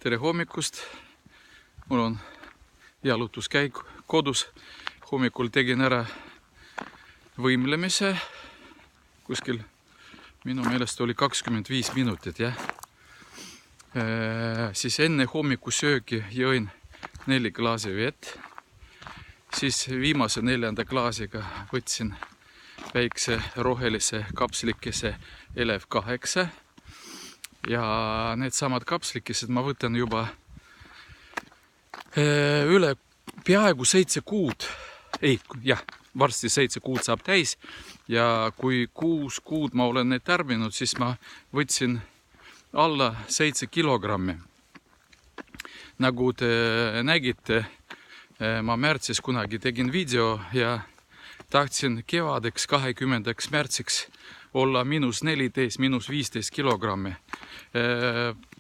Tere hommikust! Mul on jalutuskäik kodus. Hommikul tegin ära võimlemise. Kuskil minu meelest oli 25 minutit, jah. Siis enne hommikusöögi jõin 4 klaasi vett. Siis viimase 4. klaasiga võtsin väikse rohelise kapslikese Elev 8. Ja need samad kapslikesed ma võtan juba üle peaaegu 7 kuud. Varsti 7 kuud saab täis. Ja kui 6 kuud ma olen need tarbinud, siis ma võtsin alla 7 kilogrammi. Nagu te nägite, ma märtsis kunagi tegin video ja tahtsin kevadeks 20. märtsiks olla -14, -15 kilogrammi.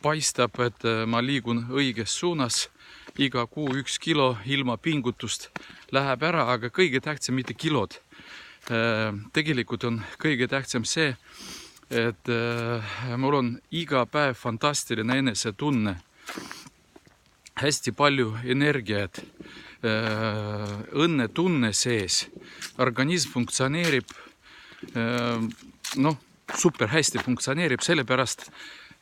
Paistab, et ma liigun õiges suunas. Iga kuu 1 kilo ilma pingutust läheb ära, aga kõige tähtsam mitte kilod. Tegelikult on kõige tähtsam see, et mul on iga päev fantastiline enesetunne. Hästi palju energiat, õnnetunne sees. Organism funktsioneerib, super hästi funktsioneerib, sellepärast,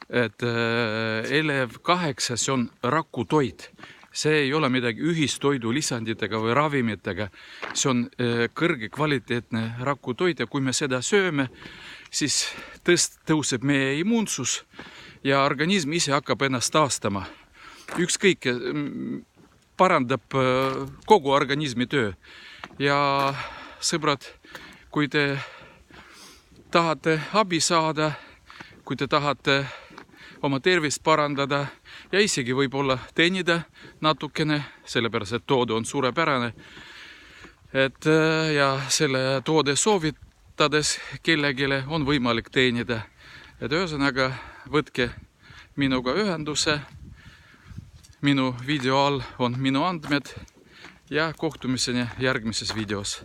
et Elev 8 see on rakutoit. See ei ole midagi ühistoidu lisanditega või ravimitega. See on kõrge kvaliteetne rakutoit ja kui me seda sööme, siis tõuseb meie immuunsus ja organism ise hakkab ennast taastama. Ükskõik, parandab kogu organismi töö. Ja sõbrad, kui te tahate abi saada, kui te tahate oma tervist parandada ja isegi võib-olla teenida natukene, sellepärast et toode on suurepärane. Ja selle toode soovitades kellegile on võimalik teenida. Et ühesõnaga, võtke minuga ühenduse. Minu video all on minu andmed ja kohtumiseni järgmises videos.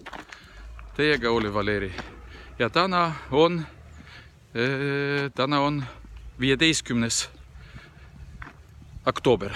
Teiega oli Valeri. Ja täna on 15. oktoober.